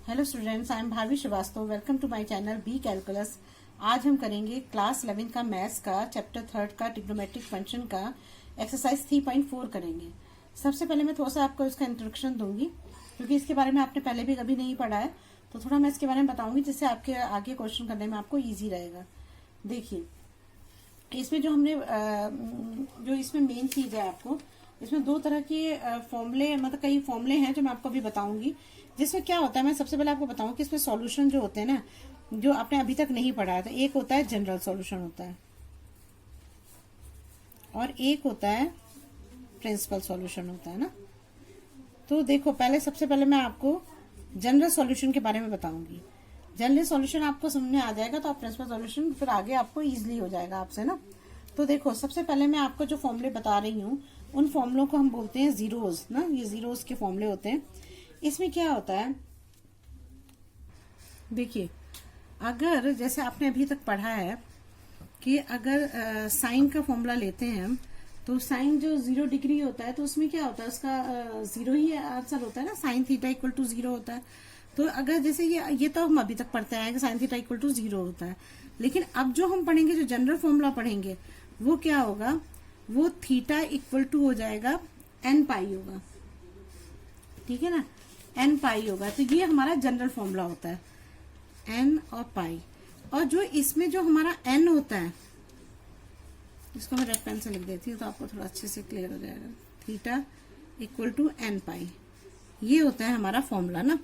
Hello students, I am Bhavi Shrivastava. Welcome to my channel B calculus. आज हम करेंगे class 11 का मैथ्स का चैप्टर 3 का ट्रिग्नोमेट्रिक फंक्शन का एक्सरसाइज 3.4 करेंगे। सबसे पहले मैं थोड़ा सा आपको इसका इंट्रोडक्शन दूंगी, क्योंकि इसके बारे में आपने पहले भी कभी नहीं पढ़ा है, तो थोड़ा मैं इसके बारे में बताऊंगी जिससे आपके आगे क्वेश्चन करने में आपको ईजी रहेगा। देखिए, इसमें जो हमने जो इसमें मेन चीज है, आपको इसमें दो तरह के फॉर्मूले, मतलब कई फॉर्मूले हैं जो मैं आपको अभी बताऊंगी। जिसमें क्या होता है, मैं सबसे पहले आपको बताऊं कि इसमें सॉल्यूशन जो होते हैं ना, जो आपने अभी तक नहीं पढ़ा है, तो एक होता है जनरल सॉल्यूशन होता है और एक होता है प्रिंसिपल सॉल्यूशन होता है ना। तो देखो, पहले सबसे पहले मैं आपको जनरल सॉल्यूशन के बारे में बताऊंगी। जनरल सॉल्यूशन आपको समझ में आ जाएगा तो आप प्रिंसिपल सॉल्यूशन फिर आगे आपको इजीली हो जाएगा आपसे ना। तो देखो, सबसे पहले मैं आपको जो फॉर्मूले बता रही हूँ उन फॉर्मूलों को हम बोलते हैं जीरोस ना। ये जीरोस के फॉर्मूले होते हैं। इसमें क्या होता है, देखिए, अगर जैसे आपने अभी तक पढ़ा है कि अगर साइन का फॉर्मूला लेते हैं हम, तो साइन जो 0 डिग्री होता है तो उसमें क्या होता है, उसका 0 ही आंसर होता है ना। साइन थीटा इक्वल टू 0 होता है। तो अगर जैसे ये तो हम अभी तक पढ़ते आए कि साइन थीटा इक्वल टू 0 होता है, लेकिन अब जो हम पढ़ेंगे, जो जनरल फॉर्मूला पढ़ेंगे, वो क्या होगा, वो थीटा इक्वल टू हो जाएगा n पाई होगा, ठीक है ना, n पाई होगा। तो ये हमारा जनरल फॉर्मूला होता है, n और पाई। और जो इसमें जो हमारा n होता है, इसको मैं रेड पेन से लिख देती हूँ तो आपको थोड़ा अच्छे से क्लियर हो जाएगा। थीटा इक्वल टू n पाई, ये होता है हमारा फॉर्मूला ना।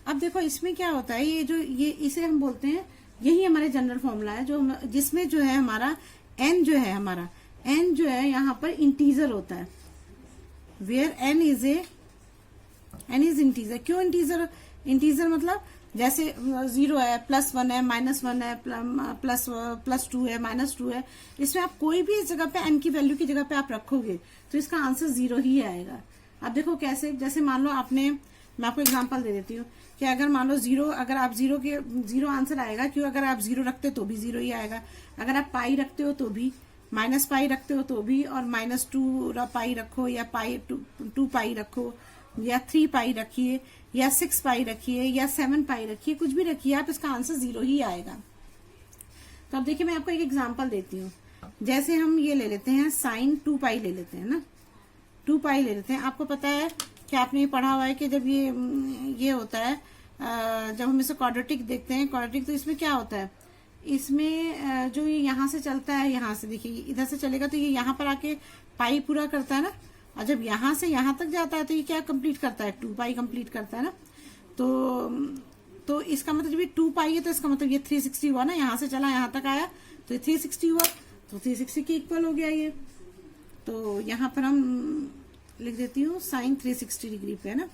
अब देखो, इसमें क्या होता है, ये इसे हम बोलते हैं, यही हमारे जनरल फॉर्मूला है, जो जिसमें जो है हमारा n जो है, हमारा n जो है यहाँ पर इंटीजर होता है। Where n is integer. क्यों इंटीजर? इंटीजर मतलब जैसे 0 है, +1 है, -1 है, +2 है, -2 है। इसमें आप कोई भी इस जगह पे n की वैल्यू की जगह पे आप रखोगे तो इसका आंसर 0 ही आएगा। अब देखो कैसे, जैसे मान लो आपने, मैं आपको एग्जांपल दे देती हूँ कि अगर मान लो 0, अगर आप 0 आंसर आएगा। क्यों? अगर आप 0 रखते तो भी 0 ही आएगा। अगर आप पाई रखते हो तो भी, माइनस पाई रखते हो तो भी, और -2 पाई रखो, या टू पाई रखो, या 3 पाई रखिए, या 6 पाई रखिए, या 7 पाई रखिए, कुछ भी रखिए आप, इसका आंसर 0 ही आएगा। तो अब देखिए, मैं आपको एक एग्जांपल देती हूँ। जैसे हम ये ले लेते हैं, साइन 2 पाई ले लेते हैं ना, 2 पाई ले लेते हैं। आपको पता है कि आपने ये पढ़ा हुआ है कि जब ये होता है, जब हम इसे क्वाड्रेटिक देखते हैं, क्वाड्रेटिक, तो इसमें क्या होता है, इसमें जो ये यहाँ से चलता है, यहाँ से देखिए इधर से चलेगा तो ये यहाँ पर आके पाई पूरा करता है ना। और जब यहाँ से यहाँ तक जाता है तो ये क्या कंप्लीट करता है, 2 पाई कंप्लीट करता है ना। तो इसका मतलब जब ये 2 पाई है तो इसका मतलब ये 360 हुआ ना। यहाँ से चला यहाँ तक आया तो ये 360 हुआ, तो 360 के इक्वल हो गया ये। तो यहाँ पर हम लिख देती हूँ साइन 360 डिग्री पे है ना।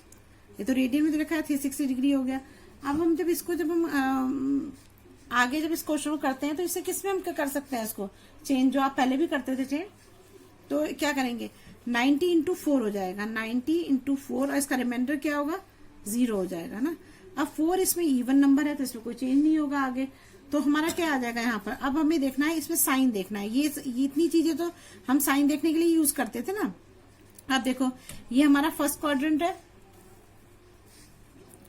ये तो रेडियन में रखा है, 360 डिग्री हो गया। अब हम जब हम आगे जब इस क्वेश्चन को करते हैं तो इससे किसमें हम कर सकते हैं इसको चेंज, जो आप पहले भी करते थे चेंज। तो क्या करेंगे, 90 इंटू 4 हो जाएगा, 90 इंटू 4, और इसका रिमाइंडर क्या होगा, 0 हो जाएगा ना। अब 4 इसमें इवन नंबर है तो इसमें कोई चेंज नहीं होगा आगे। तो हमारा क्या आ जाएगा यहाँ पर, अब हमें देखना है, इसमें साइन देखना है। ये इतनी चीजें तो हम साइन देखने के लिए यूज करते थे ना। अब देखो, ये हमारा फर्स्ट क्वाड्रेंट है,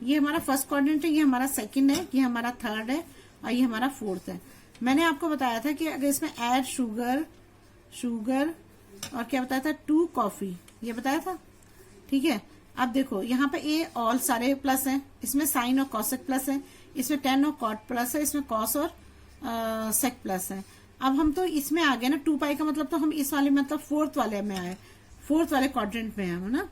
ये हमारा फर्स्ट क्वाड्रेंट है, ये हमारा सेकंड है, ये हमारा थर्ड है, और ये हमारा फोर्थ है। मैंने आपको बताया था कि अगर इसमें ऐड शुगर और क्या बताया था, 2 कॉफी, ये बताया था, ठीक है। अब देखो, यहाँ पे ए ऑल सारे प्लस हैं, इसमें साइन और कॉसेक प्लस है, इसमें टेन और कॉट प्लस है, इसमें कॉस और सेक प्लस है। अब हम तो इसमें आ गए ना, 2 पाई का मतलब तो हम इस वाले मतलब फोर्थ वाले में आए, फोर्थ वाले क्वाड्रेंट में है ना।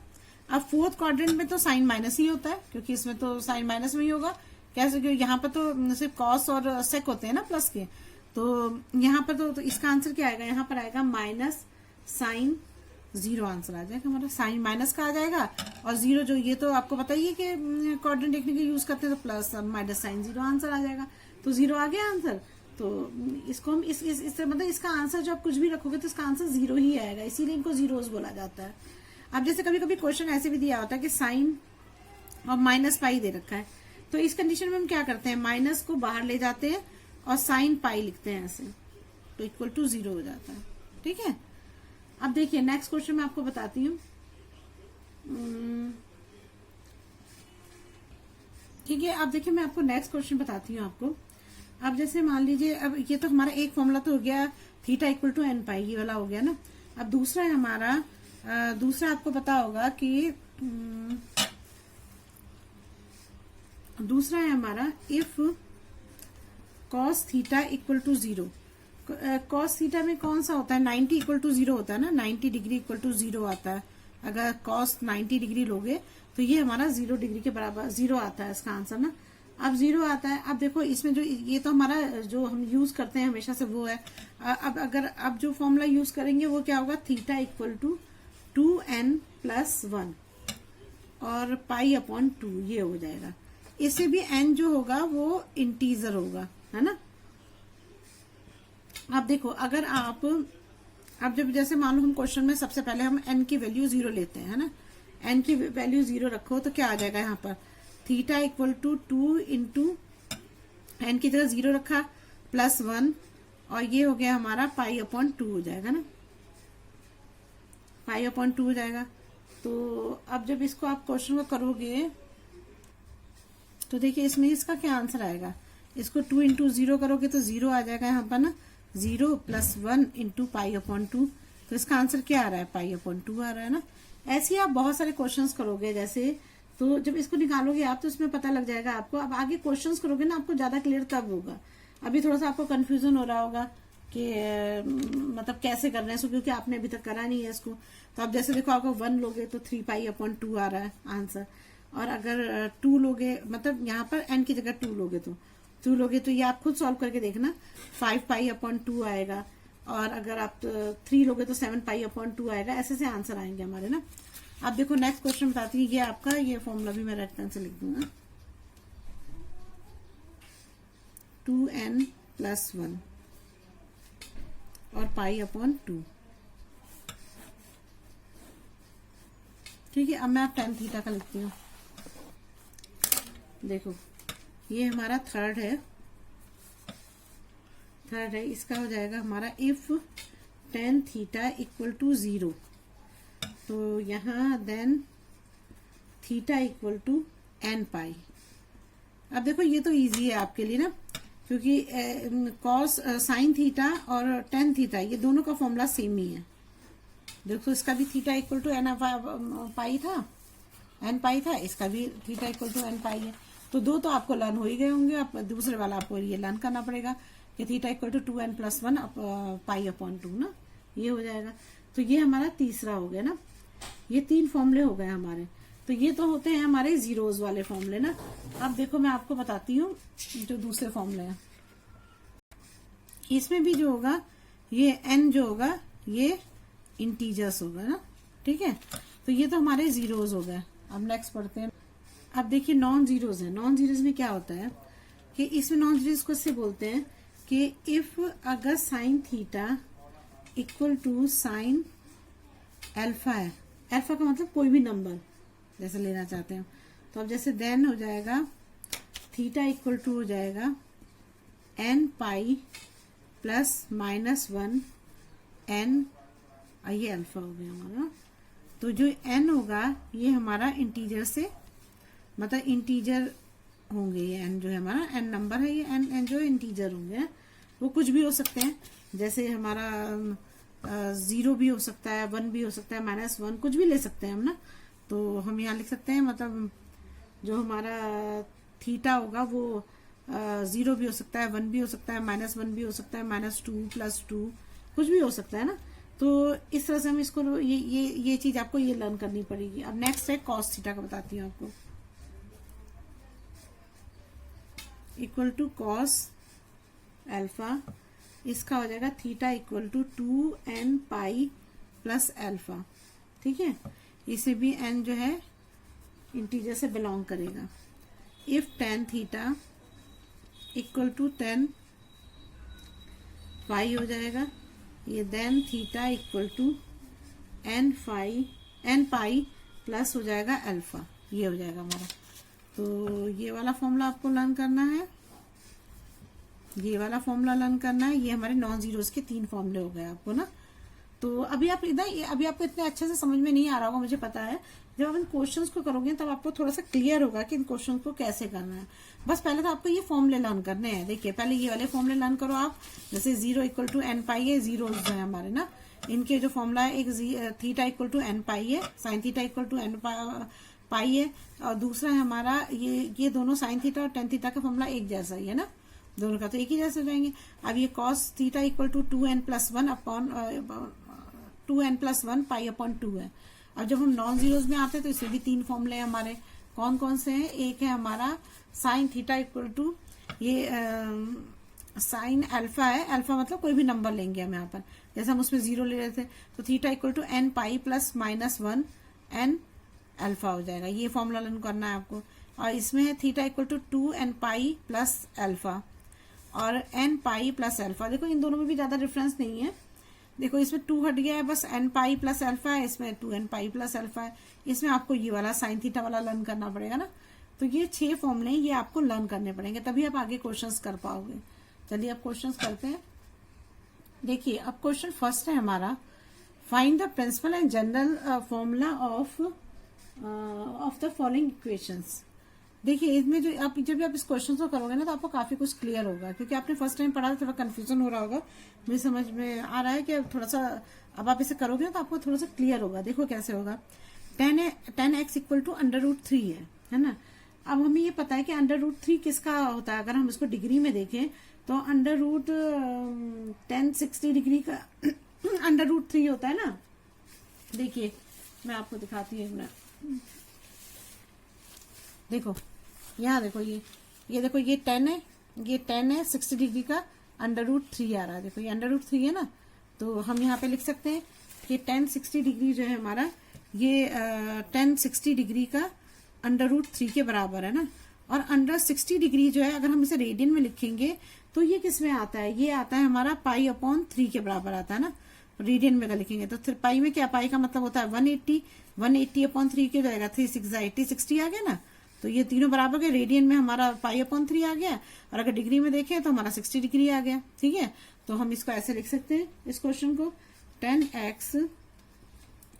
अब फोर्थ क्वाड्रेंट में तो साइन माइनस ही होता है, क्योंकि इसमें तो साइन माइनस में ही होगा। कैसे? क्योंकि यहाँ पर तो सिर्फ कॉस और सेक होते हैं ना प्लस के। तो यहाँ पर तो इसका आंसर क्या आएगा, यहाँ पर आएगा माइनस साइन 0 आंसर आ जाएगा हमारा। साइन माइनस का आ जाएगा, और 0 जो, ये तो आपको बताइए कि क्वाड्रेंट देखने के यूज करते हैं, तो प्लस माइनस साइन 0 आंसर आ जाएगा। तो 0 आ गया आंसर। तो इसको हम इससे मतलब इसका आंसर जो आप कुछ भी रखोगे तो इसका आंसर 0 ही आएगा, इसीलिए इनको जीरोस बोला जाता है। अब जैसे कभी कभी क्वेश्चन ऐसे भी दिया होता है कि साइन और माइनस पाई दे रखा है, तो इस कंडीशन में हम क्या करते हैं, माइनस को बाहर ले जाते हैं और साइन पाई लिखते हैं ऐसे, तो इक्वल टू 0 हो जाता है, ठीक है। अब देखिए, नेक्स्ट क्वेश्चन मैं आपको बताती हूँ। ठीक है। अब देखिए मैं आपको नेक्स्ट क्वेश्चन बताती हूँ आपको। अब जैसे मान लीजिए, अब ये तो हमारा एक फॉर्मूला तो हो गया, थीटा इक्वल टू एन पाई, ये वाला हो गया ना। अब दूसरा है हमारा, दूसरा आपको पता होगा कि दूसरा है हमारा if cos theta equal to 0। Cos theta में कौन सा होता है, 90 इक्वल टू 0 होता है ना, 90 डिग्री इक्वल टू 0 आता है। अगर कॉस 90 डिग्री लोगे तो ये हमारा 0 डिग्री के बराबर 0 आता है इसका आंसर ना। अब 0 आता है। अब देखो इसमें जो ये तो हमारा जो हम यूज करते हैं हमेशा से वो है। अब अगर अब जो फॉर्मूला यूज करेंगे वो क्या होगा, थीटा इक्वल टू 2n+1 और पाई अपॉन 2, ये हो जाएगा। इससे भी n जो होगा वो इंटीजर होगा, है ना। अब देखो अगर आप, अब जब जैसे मान लो हम क्वेश्चन में सबसे पहले हम n की वैल्यू 0 लेते हैं, है ना। n की वैल्यू 0 रखो तो क्या आ जाएगा यहाँ पर, theta equal to 2 into n की जगह 0 रखा +1 और ये हो गया हमारा पाई अपॉन 2 हो जाएगा ना, पाई अपॉन 2 हो जाएगा। तो अब जब इसको आप क्वेश्चन को करोगे तो देखिए इसमें इसका क्या आंसर आएगा, इसको 2 इंटू 0 करोगे तो 0 आ जाएगा यहाँ पर ना, 0 +1 इंटू पाई अपॉन 2। तो इसका आंसर क्या आ रहा है, पाई अपॉन 2 आ रहा है ना। ऐसे ही आप बहुत सारे क्वेश्चंस करोगे जैसे, तो जब इसको निकालोगे आप तो इसमें पता लग जाएगा आपको। अब आगे क्वेश्चंस करोगे ना आपको ज्यादा क्लियर तब होगा। अभी थोड़ा सा आपको कंफ्यूजन हो रहा होगा कि मतलब कैसे करना है इसको, क्योंकि आपने अभी तक करा नहीं है इसको। तो अब जैसे देखो आपको 1 लोगे तो 3 पाई अपॉन 2 आ रहा है आंसर, और अगर 2 लोगे मतलब यहाँ पर n की जगह 2 लोगे तो 2 लोगे तो ये आप खुद सॉल्व करके देखना, 5 पाई अपॉन 2 आएगा। और अगर आप 3 लोगे तो 7 पाई अपॉन 2 आएगा। ऐसे से आंसर आएंगे हमारे ना। अब देखो नेक्स्ट क्वेश्चन बताती है, ये आपका ये फॉर्मूला भी मैं रेड पेन से लिख दूंगा, 2n+1 और पाई अपॉन 2। ठीक है। अब मैं आप tan थीटा का लिखती हूँ। देखो ये हमारा थर्ड है, इसका हो जाएगा हमारा if tan theta equal to 0, तो यहाँ then theta equal to n pi. अब देखो ये तो इजी है आपके लिए ना, क्योंकि कॉस साइन थीटा और tan थीटा ये दोनों का फॉर्मूला सेम ही है। देखो इसका भी थीटा इक्वल टू n पाई था, इसका भी थीटा इक्वल टू n पाई है। तो दो तो आपको लर्न हो ही गए होंगे, आप दूसरे वाला आपको ये लर्न करना पड़ेगा कि theta equal to 2n+1 pi upon 2 ना, ये हो जाएगा। तो ये हमारा तीसरा हो गया ना, ये 3 फॉर्मूले हो गए हमारे। तो ये तो होते हैं हमारे जीरोज वाले फॉर्मूले ना। अब देखो मैं आपको बताती हूँ जो दूसरे फॉर्मूले हैं, इसमें भी जो होगा ये n जो होगा ये इंटीजर्स होगा ना। ठीक है। तो ये तो हमारे जीरोज हो गए। अब नेक्स्ट पढ़ते हैं। अब देखिए नॉन जीरोज है। नॉन जीरोज में क्या होता है कि इसमें नॉन जीरोज को इससे बोलते हैं कि इफ अगर sine theta equal to sine alpha है, अल्फा का मतलब कोई भी नंबर जैसे लेना चाहते हैं, तो अब जैसे देन हो जाएगा थीटा इक्वल टू हो जाएगा n पाई +-1 n, ये अल्फा हो गया हमारा। तो जो n होगा ये हमारा इंटीजर से, मतलब इंटीजर होंगे, ये n जो है हमारा n नंबर है, ये n जो इंटीजर होंगे, वो कुछ भी हो सकते हैं। जैसे हमारा 0 भी हो सकता है, 1 भी हो सकता है, -1 कुछ भी ले सकते हैं हम ना। तो हम यहाँ लिख सकते हैं मतलब जो हमारा थीटा होगा वो 0 भी हो सकता है, 1 भी हो सकता है, -1 भी हो सकता है, -2 +2 कुछ भी हो सकता है ना। तो इस तरह से हम इसको ये चीज आपको ये लर्न करनी पड़ेगी। अब नेक्स्ट है कॉस थीटा का बताती हूँ आपको, इक्वल टू कॉस अल्फा, इसका हो जाएगा थीटा इक्वल टू 2n पाई +α। ठीक है। इसे भी n जो है इंटीजर से बिलोंग करेगा। If tan theta equal to 10 pi हो जाएगा, ये then theta equal to n pi plus हो जाएगा अल्फा, ये हो जाएगा हमारा। तो ये वाला फॉर्मूला आपको लर्न करना है, ये वाला फॉर्मूला लर्न करना है। ये हमारे नॉन जीरोज के 3 फॉर्मूले हो गए आपको ना। तो अभी आपको इतना अच्छे से समझ में नहीं आ रहा होगा मुझे पता है, जब आप इन क्वेश्चंस को करोगे तब आपको थोड़ा सा क्लियर होगा कि इन क्वेश्चंस को कैसे करना है। बस पहले तो आपको ये फॉर्मूले लर्न करने हैं। देखिए पहले ये वाले फॉर्मूले लर्न करो आप, जैसे 0 इक्वल टू एन पाई है, जीरो है हमारे ना, इनके जो फॉर्मूला है, एक theta equal to n pi है, sine theta equal to n pi है, और दूसरा है हमारा ये दोनों साइन थीटा और टेन थीटा का फॉर्मूला एक जैसा ही है ना, दोनों का तो एक ही जैसे हो जाएंगे। अब ये cos theta equal to 2n+1 upon 2n+1 pi upon 2 है। अब जब हम नॉन जीरोज में आते हैं तो इसमें भी 3 फॉर्मूले हैं हमारे। कौन कौन से हैं? एक है हमारा साइन थीटा इक्वल टू ये साइन अल्फा है, अल्फा मतलब कोई भी नंबर लेंगे हम यहाँ पर, जैसे हम उसमें 0 ले रहे थे, तो theta equal to n pi plus -1 n alpha हो जाएगा। ये फॉर्मूला लर्न करना है आपको। और इसमें है theta equal to 2n pi plus alpha और n पाई प्लस अल्फा। देखो इन दोनों में भी ज्यादा डिफरेंस नहीं है। देखो इसमें 2 हट गया है, बस n पाई प्लस अल्फा है, इसमें 2n पाई प्लस अल्फा है। इसमें आपको ये वाला साइन थीटा वाला लर्न करना पड़ेगा ना। तो ये 6 फॉर्मूले ये आपको लर्न करने पड़ेंगे, तभी आप आगे क्वेश्चंस कर पाओगे। चलिए अब क्वेश्चंस करते हैं। देखिए अब क्वेश्चन फर्स्ट है हमारा, find the principal and general formula of the following equations. देखिए इसमें जो आप जब आप इस क्वेश्चन को करोगे ना तो आपको काफी कुछ क्लियर होगा, क्योंकि आपने फर्स्ट टाइम पढ़ा, थोड़ा कंफ्यूजन हो रहा होगा। मुझे समझ में आ रहा है कि थोड़ा सा अब आप इसे करोगे ना तो आपको थोड़ा सा क्लियर होगा। देखो कैसे होगा, 10x इक्वल टू √3 है ना। अब हमें ये पता है कि √3 किसका होता है। अगर हम इसको डिग्री में देखें तो √1060 डिग्री का √3 होता है ना। देखिए मैं आपको दिखाती हूँ ना, देखो यहाँ देखो ये देखो ये 10 है, ये 10 है, 60 डिग्री का √3 आ रहा है। देखो ये √3 है ना, तो हम यहाँ पे लिख सकते हैं कि 1060 डिग्री जो है हमारा, ये 1060 डिग्री का √3 के बराबर है ना। और √60 डिग्री जो है अगर हम इसे रेडियन में लिखेंगे तो ये किस में आता है, ये आता है हमारा पाई अपॉन 3 के बराबर आता है ना। रेडियन में अगर लिखेंगे तो फिर पाई में क्या, पाई का मतलब होता है 180 अपॉन 3 के जाएगा, 3 6 80 60 आ गया ना। तो ये तीनों बराबर के, रेडियन में हमारा पाई अपॉन 3 आ गया, और अगर डिग्री में देखें तो हमारा 60 डिग्री आ गया। ठीक है, तो हम इसको ऐसे लिख सकते हैं इस क्वेश्चन को, 10x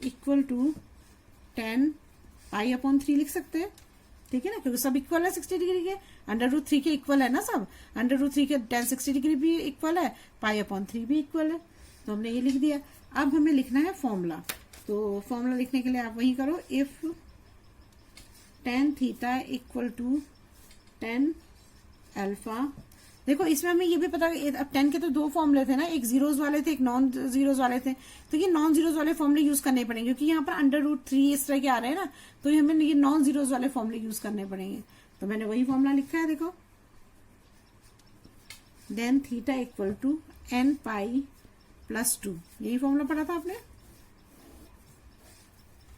equal to 10 pi upon 3 लिख सकते हैं। ठीक है ना, क्योंकि सब इक्वल है 60 डिग्री के, √3 के इक्वल है ना सब, √3 के 1060 डिग्री भी इक्वल है, पाई अपॉन 3 भी इक्वल है, तो हमने ये लिख दिया। अब हमें लिखना है फॉर्मूला। तो फॉर्मूला लिखने के लिए आप वही करो, if tan theta equal to 10 alpha. देखो इसमें हमें ये भी पता है, अब 10 के तो 2 फॉर्मूले थे ना, एक जीरोज वाले थे, एक नॉन जीरोज वाले थे। तो ये नॉन जीरोज वाले फॉर्मूले यूज करने पड़ेंगे, क्योंकि यहाँ पर √3 इस तरह के आ रहे हैं ना, तो हमें ये नॉन जीरोज वाले फॉर्मूले यूज करने पड़ेंगे। तो मैंने वही फॉर्मूला लिखा है, देखो then theta equal to n pi plus 2, यही फॉर्मूला पढ़ा था आपने,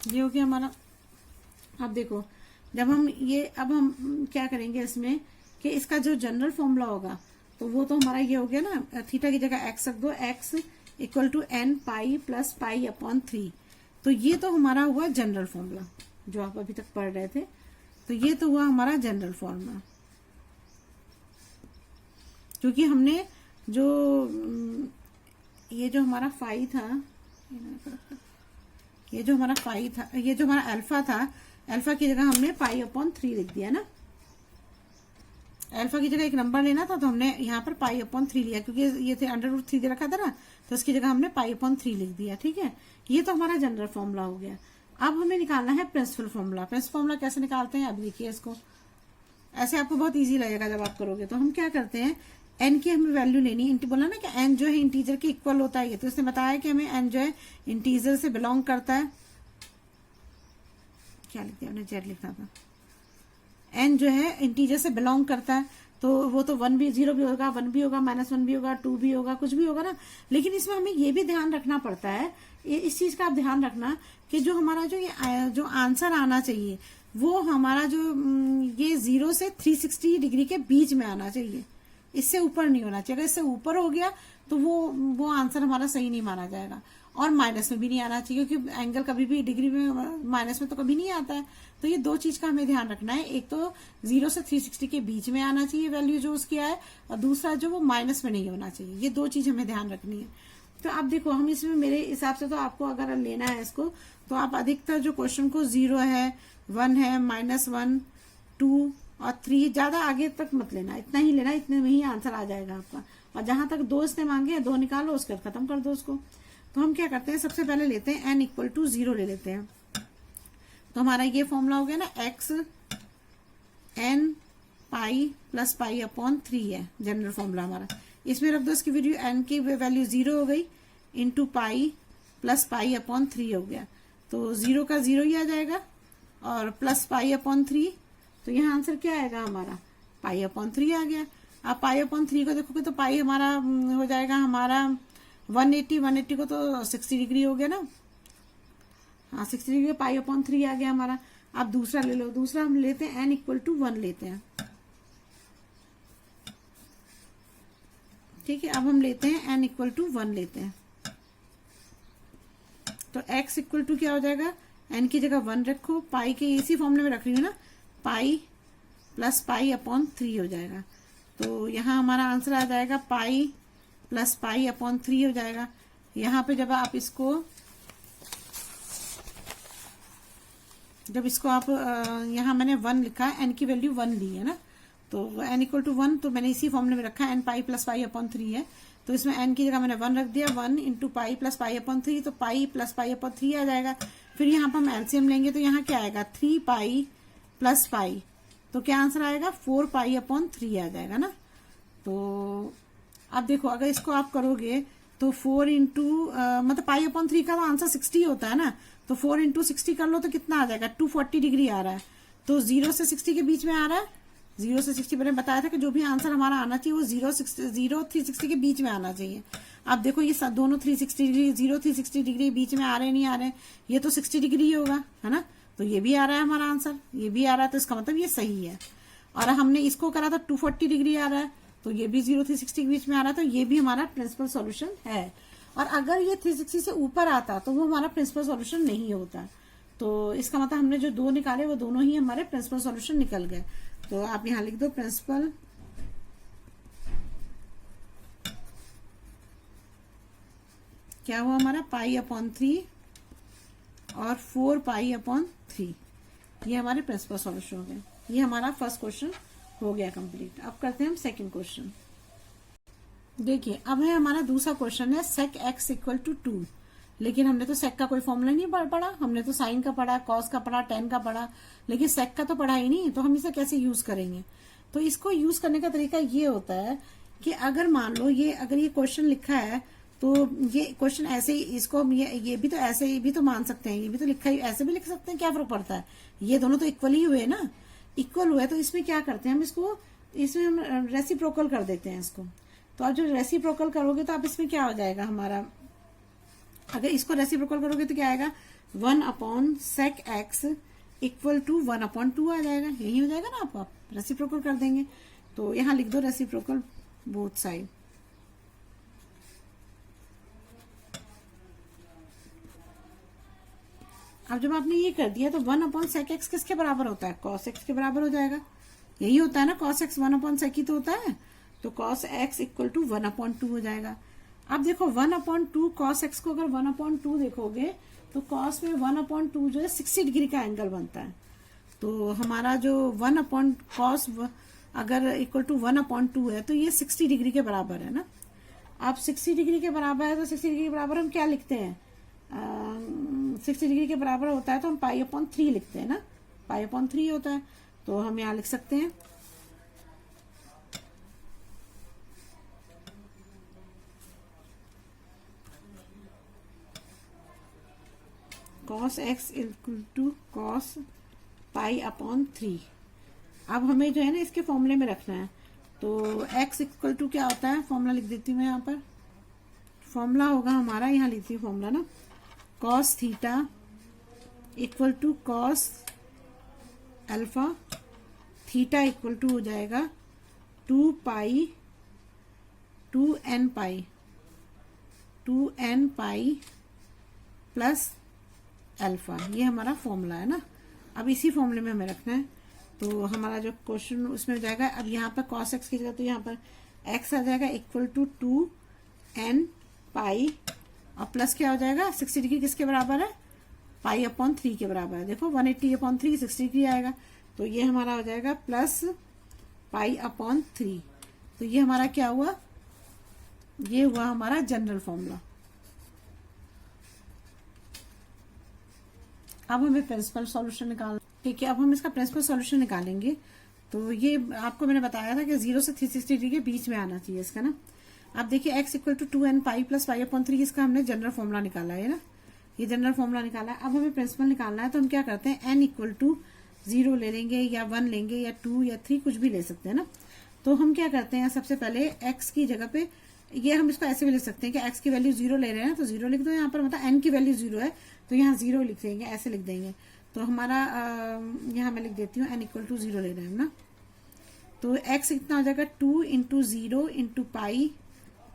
ये हो गया हमारा। अब देखो जब हम ये, अब हम क्या करेंगे इसमें कि इसका जो जनरल फॉर्मूला होगा तो वो तो हमारा ये हो गया ना, थीटा की जगह x रख दो, x equal to n pi plus pi upon 3। तो ये तो हमारा हुआ जनरल फॉर्मूला जो आप अभी तक पढ़ रहे थे। तो ये तो हुआ हमारा जनरल फॉर्मूला, क्योंकि हमने जो ये जो हमारा फाई था, ये जो हमारा फाई था, ये जो हमारा अल्फा था, अल्फा की जगह हमने पाई अपॉन 3 लिख दिया ना। अल्फा की जगह एक नंबर लेना था तो हमने यहाँ पर पाई अपॉन 3 लिया, क्योंकि ये थे √3 दे रखा था ना, तो इसकी जगह हमने पाई अपॉन 3 लिख दिया। ठीक है, ये तो हमारा जनरल फॉर्मूला हो गया। अब हमें निकालना है प्रिंसिपल फॉर्मूला। प्रिंसिपल फॉर्मूला कैसे निकालते हैं, अब देखिए इसको, ऐसे आपको बहुत ईजी लगेगा जब आप करोगे। तो हम क्या करते हैं, n की हमें वैल्यू लेनी है, बोला ना कि n जो है इंटीजर के इक्वल होता है, तो इसने बताया कि हमें n जो है इंटीजर से बिलोंग करता है। क्या लिख दिया हमने, जेड लिखना था। n जो है इंटीजर से बिलोंग करता है, तो वो तो 1 भी 0 भी होगा, 1 भी होगा, -1 भी होगा, 2 भी होगा, कुछ भी होगा ना। लेकिन इसमें हमें ये भी ध्यान रखना पड़ता है, इस चीज का आप ध्यान रखना कि जो हमारा जो आंसर आना चाहिए वो हमारा जो ये 0 से 360 डिग्री के बीच में आना चाहिए, इससे ऊपर नहीं होना चाहिए। अगर इससे ऊपर हो गया तो वो आंसर हमारा सही नहीं माना जाएगा। और माइनस में भी नहीं आना चाहिए, क्योंकि एंगल कभी भी डिग्री में माइनस में तो कभी नहीं आता है। तो ये 2 चीज का हमें ध्यान रखना है, एक तो 0 से 360 के बीच में आना चाहिए वैल्यू जो उसकी आए, और दूसरा जो वो माइनस में नहीं होना चाहिए। ये 2 चीज हमें ध्यान रखनी है। तो आप देखो, हम इसमें मेरे हिसाब से तो आपको अगर लेना है इसको, तो आप अधिकतर जो क्वेश्चन को 0 है, 1 है, -1, 2 और 3, ज्यादा आगे तक मत लेना, इतना ही लेना, इतने में ही आंसर आ जाएगा आपका। और जहां तक 2 इसने मांगे हैं, 2 निकालो, उसके बाद खत्म कर दो उसको। तो हम क्या करते हैं, सबसे पहले लेते हैं n = 0 ले लेते हैं। तो हमारा ये फॉर्मूला हो गया ना, x n pi plus pi upon 3 है जनरल फॉर्मूला हमारा। इसमें रख दो इसकी वीडियो, n की वैल्यू 0 हो गई, into pi plus pi upon 3 हो गया। तो 0 का 0 ही आ जाएगा, और प्लस पाई अपॉन 3, तो यहाँ आंसर क्या आएगा हमारा, पाई अपॉन 3 आ गया। आप पाई अपॉन 3 को देखोगे तो पाई हमारा हो जाएगा हमारा 180 को तो 60 डिग्री हो गया ना, हाँ 60 डिग्री, पाई अपॉन 3 आ गया हमारा। आप दूसरा ले लो, दूसरा हम लेते हैं n = 1 लेते हैं, ठीक है। अब हम लेते हैं n = 1 लेते हैं, तो x = क्या हो जाएगा, n की जगह 1 रखो, पाई के इसी फॉर्मूले में रख रही हूँ ना, पाई प्लस पाई अपॉन 3 हो जाएगा। तो यहाँ हमारा आंसर आ जाएगा पाई प्लस पाई अपॉन 3 हो जाएगा। यहाँ पे जब इसको आप यहाँ मैंने 1 लिखा है, n की वैल्यू 1 ली है ना, तो n = 1, तो मैंने इसी फॉर्मूले में रखा है, n pi plus pi upon 3 है, तो इसमें n की जगह मैंने 1 रख दिया, 1 into pi plus pi upon 3, तो पाई प्लस पाई अपॉन 3 आ जाएगा। फिर यहाँ पर हम एलसीएम लेंगे, तो यहाँ क्या आएगा, 3 पाई प्लस पाई, तो क्या आंसर आएगा, 4 पाई अपॉन 3 आ जाएगा ना। तो अब देखो, अगर इसको आप करोगे तो 4 इंटू मतलब पाई अपॉन 3 का तो आंसर 60 होता है ना, तो 4 इंटू 60 कर लो तो कितना आ जाएगा, 240 डिग्री आ रहा है। तो 0 से 60 के बीच में आ रहा है, 0 से 60 मैंने बताया था कि जो भी आंसर हमारा आना चाहिए वो 360 के बीच में आना चाहिए। अब देखो ये दोनों 360 डिग्री, 360 डिग्री बीच में आ रहे नहीं आ रहे, ये तो 60 डिग्री होगा, है ना, तो ये भी आ रहा है हमारा आंसर, ये भी आ रहा है, तो इसका मतलब ये सही है। और हमने इसको करा था 240 डिग्री आ रहा है, तो ये भी 0 360 के बीच में आ रहा है, तो ये भी हमारा प्रिंसिपल सॉल्यूशन है। और अगर ये 360 से ऊपर आता तो वो हमारा प्रिंसिपल सॉल्यूशन नहीं होता। तो इसका मतलब हमने जो 2 निकाले वो दोनों ही हमारे प्रिंसिपल सॉल्यूशन निकल गए। तो आप यहां लिख दो प्रिंसिपल क्या हुआ हमारा, पाई अपॉन 3 और 4 पाई अपॉन 3, ये हमारे प्रिंसिपल सॉल्यूशन हो गए। ये हमारा फर्स्ट क्वेश्चन हो गया कंप्लीट। अब करते हैं हम सेकंड क्वेश्चन। देखिए अब है हमारा दूसरा क्वेश्चन है sec x = 2, लेकिन हमने तो सेक का कोई फॉर्मूला नहीं पढ़ा, हमने तो साइन का पढ़ा, कॉस का पढ़ा, टेन का पढ़ा, लेकिन सेक का तो पढ़ा ही नहीं। तो हम इसे कैसे यूज करेंगे, तो इसको यूज करने का तरीका ये होता है कि अगर मान लो अगर ये क्वेश्चन लिखा है, तो ये क्वेश्चन ऐसे ही, इसको ये भी तो ऐसे भी तो मान सकते हैं, ये भी तो लिखा ही ऐसे भी लिख सकते हैं, क्या फर्क पड़ता है, ये दोनों तो इक्वल ही हुए ना, इक्वल हुए। तो इसमें क्या करते हैं हम, इसमें हम रेसिप्रोकल कर देते हैं इसको। तो आप जब रेसिप्रोकल करोगे तो आप इसमें क्या हो जाएगा हमारा, अगर इसको रेसिप्रोकल करोगे तो क्या आएगा, 1/sec x = 1/2 आ जाएगा, यही हो जाएगा ना। आप रेसिप्रोकल कर देंगे, तो यहाँ लिख दो रेसिप्रोकल बोथ साइड। अब जब आपने ये कर दिया तो 1/sec x किसके बराबर होता है, cos x के बराबर हो जाएगा, यही होता है ना, cos x 1/sec ही तो होता है, तो cos x = 1/2 हो जाएगा। अब देखो 1/2 cos x को अगर 1/2 देखोगे तो cos में 1/2 जो है 60 डिग्री का एंगल बनता है। तो हमारा जो 1/cos अगर = 1/2 है तो ये 60 डिग्री के बराबर है ना। अब 60 डिग्री के बराबर है तो 60 डिग्री के बराबर हम क्या लिखते हैं, 60 डिग्री के बराबर होता है तो हम π/3 लिखते हैं ना, π/3 होता है। तो हम यहाँ लिख सकते हैं cos x = cos π/3। अब हमें जो है ना इसके फॉर्मूले में रखना है, तो x = क्या होता है, फॉर्मूला लिख देती हूँ मैं यहाँ पर, फॉर्मूला होगा हमारा, यहाँ लिखती हूँ फॉर्मूला ना, cos theta = cos alpha, theta = हो जाएगा 2n पाई प्लस अल्फा, ये हमारा फॉर्मूला है ना। अब इसी फॉर्मूले में हमें रखना है, तो हमारा जो क्वेश्चन उसमें हो जाएगा, अब यहाँ पर cos x की जगह तो यहाँ पर x आ जाएगा = 2n पाई और प्लस क्या हो जाएगा 60 डिग्री किसके बराबर है, पाई अपॉन 3 के बराबर है। देखो 180 अपॉन 3 60 डिग्री आएगा, तो ये हमारा हो जाएगा प्लस पाई अपॉन 3। तो ये हमारा क्या हुआ, ये हुआ हमारा जनरल फॉर्मूला। अब हमें प्रिंसिपल सॉल्यूशन निकाल, ठीक है। अब हम इसका प्रिंसिपल सॉल्यूशन निकालेंगे। तो ये आपको मैंने बताया था कि 0 से 360 डिग्री के बीच में आना चाहिए इसका ना। अब देखिए x equal to 2n pi plus pi upon 3, इसका हमने जनरल फॉर्मूला निकाला है ना, ये जनरल फॉर्मूला निकाला है। अब हमें प्रिंसिपल निकालना है, तो हम क्या करते हैं n इक्वल टू 0 ले लेंगे या 1 लेंगे या 2 या 3 कुछ भी ले सकते हैं ना। तो हम क्या करते हैं, सबसे पहले x की जगह पे, ये हम इसको ऐसे भी लिख सकते हैं कि x की वैल्यू 0 ले रहे हैं तो 0 लिख दो यहाँ पर, मतलब n की वैल्यू 0 है तो यहाँ 0 लिख देंगे, ऐसे लिख देंगे। तो हमारा यहाँ मैं लिख देती हूँ n इक्वल टू 0 ले रहे हैं ना, तो x कितना हो जाएगा 2 into 0 into pi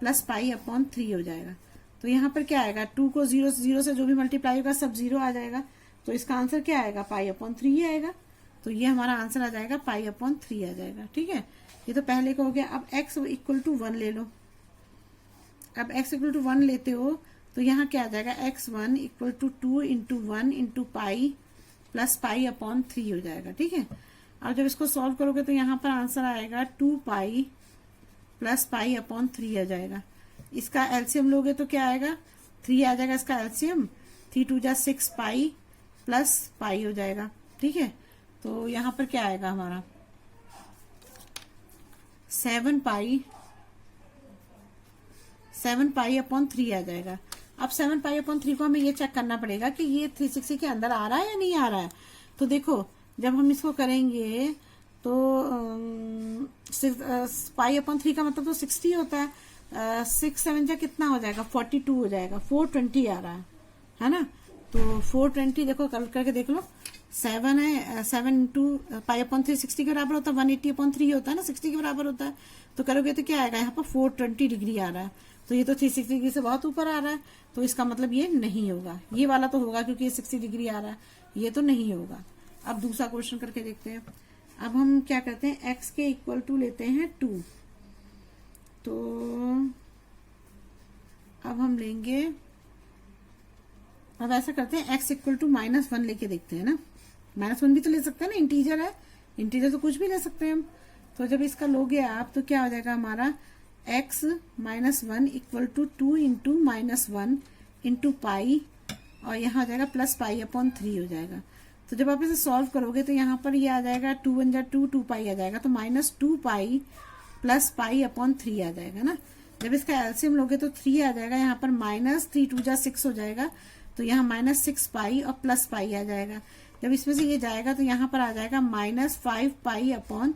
plus pi upon 3 हो जाएगा। तो यहाँ पर क्या आएगा, 2 को 0 से जो भी मल्टीप्लाई होगा सब 0 आ जाएगा, तो इसका आंसर क्या आएगा, पाई अपॉन 3 ही आएगा। तो ये हमारा आंसर आ जाएगा पाई अपॉन 3 आ जाएगा, ठीक है। ये तो पहले का हो गया। अब x इक्वल टू 1 ले लो। अब x इक्वल टू 1 लेते हो तो यहाँ क्या आ जाएगा, x1 equal to 2 into 1 into pi plus pi upon 3 हो जाएगा, ठीक है। और जब इसको सॉल्व करोगे तो यहाँ पर आंसर आएगा 2 पाई प्लस पाई अपॉन 3 आ जाएगा। इसका एलसीएम लोगे तो क्या आएगा, 3 आ जाएगा इसका एलसीएम, 3 2 जा 6 पाई प्लस पाई हो जाएगा, ठीक है। तो यहाँ पर क्या आएगा हमारा 7 पाई अपॉन 3 आ जाएगा। अब 7 पाई अपॉन 3 को हमें ये चेक करना पड़ेगा कि ये 360 के अंदर आ रहा है या नहीं आ रहा है। तो देखो जब हम इसको करेंगे तो पाई अपॉन 3 का मतलब तो 60 होता है, 6 7 जा कितना हो जाएगा 42 हो जाएगा, 420 आ रहा है ना। तो 420 देखो कल करके देख लो, 7 है, 7 इंटू पाई अपॉन 3 60 के बराबर होता है, 180 अपॉन 3 होता है ना, 60 के बराबर होता है। तो करोगे तो क्या आएगा, यहाँ पर 420 डिग्री आ रहा है, तो ये तो 360 डिग्री से बहुत ऊपर आ रहा है, तो इसका मतलब ये नहीं होगा। ये वाला तो होगा क्योंकि ये 60 डिग्री आ रहा है, ये तो नहीं होगा। अब दूसरा क्वेश्चन करके देखते हैं। अब हम क्या करते हैं, x के इक्वल टू लेते हैं 2। तो अब हम लेंगे, अब ऐसा करते हैं x इक्वल टू -1 लेके देखते हैं ना। -1 भी तो ले सकते हैं ना, इंटीजर है, इंटीजर तो कुछ भी ले सकते हैं हम। तो जब इसका लोगे आप तो क्या हो जाएगा हमारा x -1 equal to 2 into -1 into pi, और यहाँ हो जाएगा प्लस पाई अपॉन 3 हो जाएगा। तो जब आप इसे सॉल्व करोगे तो यहाँ पर ये आ जाएगा 2 1 जा 2, 2 पाई आ जाएगा, तो -2 पाई प्लस पाई अपॉन 3 आ जाएगा ना। जब इसका एलसीएम लोगे तो 3 आ जाएगा, यहाँ पर -3 2 जा 6 हो जाएगा, तो यहाँ -6 पाई और प्लस पाई आ जाएगा। जब इसमें से ये जाएगा तो यहाँ पर आ जाएगा -5 पाई अपॉन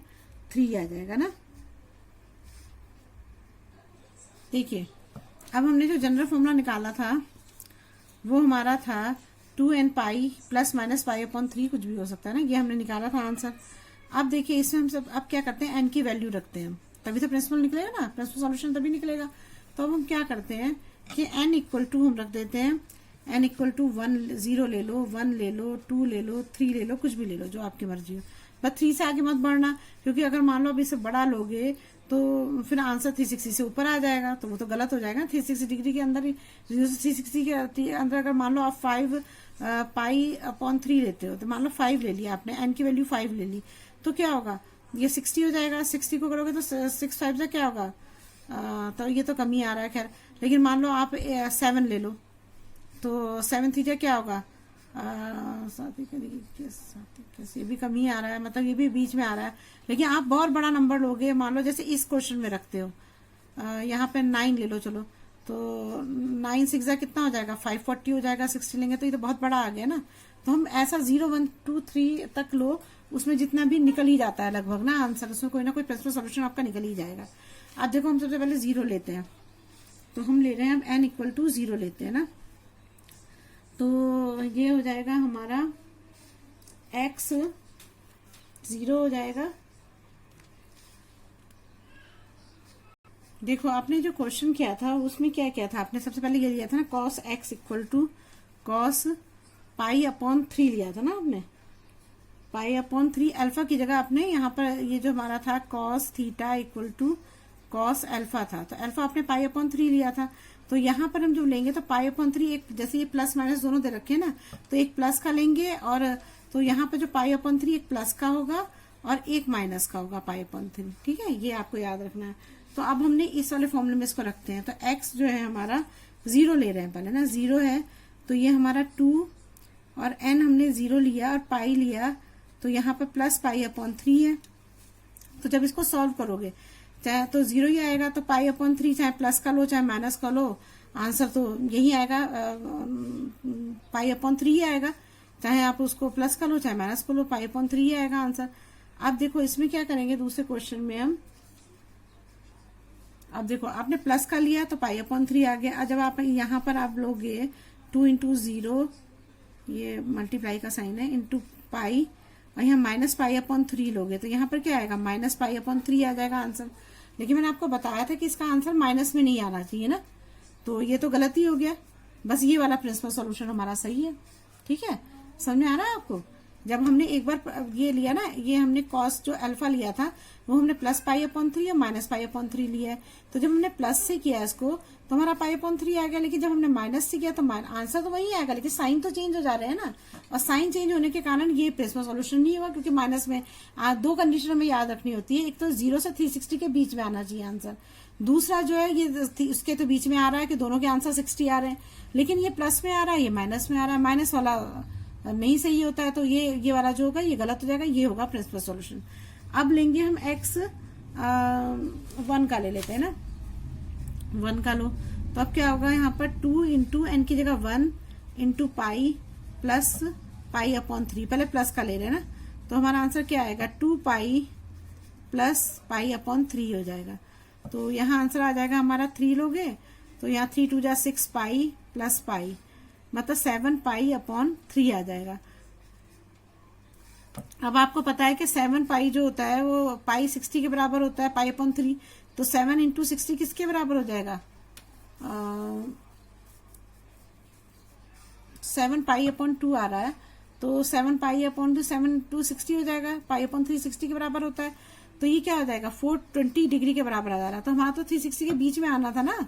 3 आ जाएगा ना। देखिए अब हमने जो जनरल फॉर्मूला निकाला था वो हमारा था 2n pi plus minus pi upon 3, कुछ भी हो सकता है ना, ये हमने निकाला था आंसर। अब देखिए इसमें हम सब अब क्या करते हैं, n की वैल्यू रखते हैं, तभी तो प्रिंसिपल निकलेगा ना, प्रिंसिपल सॉल्यूशन तभी निकलेगा। तो अब हम क्या करते हैं कि n इक्वल टू हम रख देते हैं, n इक्वल टू 1 0 ले लो, 1 ले लो, 2 ले लो, 3 ले लो, कुछ भी ले लो जो आपकी मर्जी हो, बस 3 से आगे मत बढ़ना, क्योंकि अगर मान लो अब इसे बढ़ा लोगे तो फिर आंसर 360 से ऊपर आ जाएगा, तो वो तो गलत हो जाएगा। 360 डिग्री के अंदर ही 360 के अंदर अगर मान लो आप 5 पाई अपॉन 3 लेते हो, तो मान लो 5 ले लिया आपने, n की वैल्यू 5 ले ली, तो क्या होगा, ये 60 हो जाएगा। 60 को करोगे तो 6 5 से क्या होगा, तो ये तो कम ही आ रहा है खैर, लेकिन मान लो आप 7 ले लो, तो 7 थीटा क्या होगा, ये भी कम ही आ रहा है, मतलब ये भी बीच में आ रहा है। लेकिन आप बहुत बड़ा नंबर लोगे, मान लो जैसे इस क्वेश्चन में रखते हो, यहाँ पे 9 ले लो, चलो तो 9 6 कितना हो जाएगा, 540 हो जाएगा, 60 लेंगे तो ये तो बहुत बड़ा आ गया ना। तो हम ऐसा 0 1 2 3 तक लो, उसमें जितना भी निकल ही जाता है लगभग ना आंसर, उसमें कोई ना कोई प्रिंसिपल सॉल्यूशन आपका निकल ही जाएगा। अब देखो हम सबसे पहले 0 लेते हैं, तो हम ले रहे हैं हम n इक्वल टू 0 लेते हैं ना, तो ये हो जाएगा हमारा x 0 हो जाएगा। देखो आपने जो क्वेश्चन किया था उसमें क्या किया था, आपने सबसे पहले ये लिया था ना cos x equal to cos pi upon 3 लिया था ना आपने, पाई अपॉन 3 अल्फा की जगह आपने यहाँ पर ये जो हमारा था cos theta equal to cos alpha था, तो अल्फा आपने पाई अपॉन 3 लिया था। तो यहाँ पर हम जो लेंगे तो पाई अपॉन 3, एक जैसे ये प्लस माइनस दोनों दे रखे हैं ना, तो एक प्लस का लेंगे, और तो यहाँ पर जो पाई अपॉन 3 एक प्लस का होगा और एक माइनस का होगा पाई अपॉन 3। ठीक है, ये आपको याद रखना है। तो अब हमने इस वाले फॉर्मूले में इसको रखते हैं। तो x जो है हमारा 0 ले रहे हैं पहले ना, 0 है तो ये हमारा 2 और n हमने 0 लिया और पाई लिया, तो यहाँ पर प्लस पाई अपॉन 3 है। तो जब इसको सॉल्व करोगे चाहे तो 0 ही आएगा, तो पाई अपॉन 3 चाहे प्लस का लो चाहे माइनस का लो, आंसर तो यही आएगा, पाई अपॉन 3 ही आएगा। चाहे आप उसको प्लस का लो चाहे माइनस को लो, पाई अपॉन 3 ही आएगा आंसर। अब देखो इसमें क्या करेंगे, दूसरे क्वेश्चन में हम, अब देखो आपने प्लस का लिया तो पाई अपॉन 3 आ गया। जब आप यहाँ पर आप लोगे 2 इंटू 0, ये मल्टीप्लाई का साइन है, इंटू पाई, और यहाँ माइनस पाई अपॉन 3 लोगे तो यहाँ पर क्या आएगा, माइनस पाई अपॉन 3 आ जाएगा आंसर। लेकिन मैंने आपको बताया था कि इसका आंसर माइनस में नहीं आना चाहिए ना, तो ये तो गलती हो गया। बस ये वाला प्रिंसिपल सॉल्यूशन हमारा सही है। ठीक है, समझ में आ रहा है आपको? जब हमने एक बार ये लिया ना, ये हमने कॉस जो अल्फा लिया था वो हमने प्लस पाई अपॉन 3 और माइनस पाई अपॉन 3 लिया है। तो जब हमने प्लस से किया इसको तो हमारा पाई अपॉन 3 आ गया, लेकिन जब हमने माइनस से किया तो आंसर तो वही आएगा, लेकिन साइन तो चेंज हो जा रहे हैं ना, और साइन चेंज होने के कारण ये प्रिंसिपल सॉल्यूशन नहीं हुआ, क्योंकि माइनस में दो कंडीशन हमें याद रखनी होती है। एक तो 0 से 360 के बीच में आना चाहिए आंसर, दूसरा जो है ये उसके तो बीच में आ रहा है कि दोनों के आंसर 60 आ रहे हैं, लेकिन ये प्लस में आ रहा है, ये माइनस में आ रहा है, माइनस वाला नहीं सही होता है, तो ये वाला जो होगा ये गलत हो जाएगा, ये होगा प्रिंसिपल सॉल्यूशन। अब लेंगे हम x 1 का ले लेते हैं ना, 1 का लो, तो अब क्या होगा यहाँ पर 2 इंटू एन की जगह 1 into pi plus pi upon 3, पहले प्लस का ले रहे हैं ना, तो हमारा आंसर क्या आएगा, 2 पाई प्लस पाई अपॉन 3 हो जाएगा। तो यहाँ आंसर आ जाएगा हमारा 3 लोगे तो यहाँ 3 2 जा 6 पाई प्लस पाई, मतलब 7 पाई अपॉन 3 आ जाएगा। अब आपको पता है कि 7 पाई जो होता है वो पाई 60 के बराबर होता है, पाई अपॉन 3, तो 7 इंटू 60 किसके बराबर हो जाएगा, 7 पाई अपॉन 2 आ रहा है, तो 7 पाई अपॉन 2 7 इंटू 60 हो जाएगा, पाई अपॉन 3 60 के बराबर होता है, तो ये क्या हो जाएगा 420 डिग्री के बराबर आ जा रहा है। तो हमारा तो 360 के बीच में आना था ना,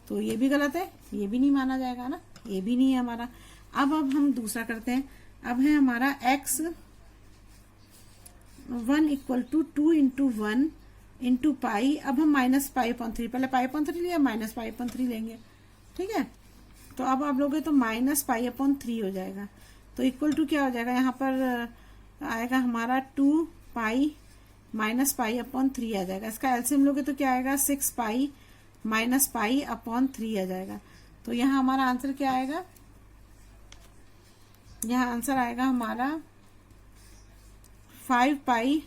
तो ये भी गलत है, ये भी नहीं माना जाएगा ना, ये भी नहीं है हमारा। अब हम दूसरा करते हैं। अब है हमारा x 1 equal to 2 into 1 into pi, अब हम माइनस पाई अपॉन 3, पहले पाई अपॉन 3 लिया, माइनस पाई अपॉन 3 लेंगे। ठीक है, तो अब आप लोगे तो माइनस पाई अपॉन 3 हो जाएगा, तो इक्वल टू क्या हो जाएगा, यहाँ पर आएगा हमारा 2 पाई माइनस पाई अपॉन 3 आ जाएगा। इसका एलसीएम लोगे तो क्या आएगा, 6 पाई माइनस पाई अपॉन 3 आ जाएगा। तो यहाँ हमारा आंसर क्या आएगा, यहाँ आंसर आएगा हमारा 5 पाई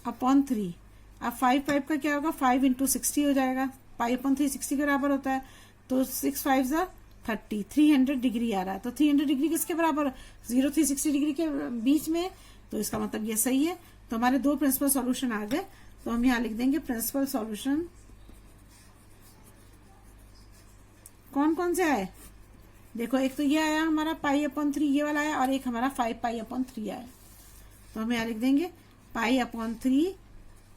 अपॉन 3। अब 5 का क्या होगा, 5 इंटू 60 हो जाएगा, पाई अपॉन 3 60 के बराबर होता है, तो 6 5 जा 30, 300 डिग्री आ रहा है। तो 300 डिग्री किसके बराबर, 0 360 डिग्री के बीच में, तो इसका मतलब ये सही है। तो हमारे दो प्रिंसिपल सॉल्यूशन आ गए, तो हम यहाँ लिख देंगे प्रिंसिपल सॉल्यूशन कौन कौन से आए, देखो एक तो ये आया हमारा पाई अपॉन 3 ये वाला आया, और एक हमारा 5 पाई अपॉन 3 आया। तो हम यहाँ लिख देंगे पाई अपॉन 3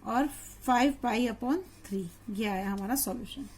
और 5 पाई अपॉन 3, ये आया हमारा सॉल्यूशन।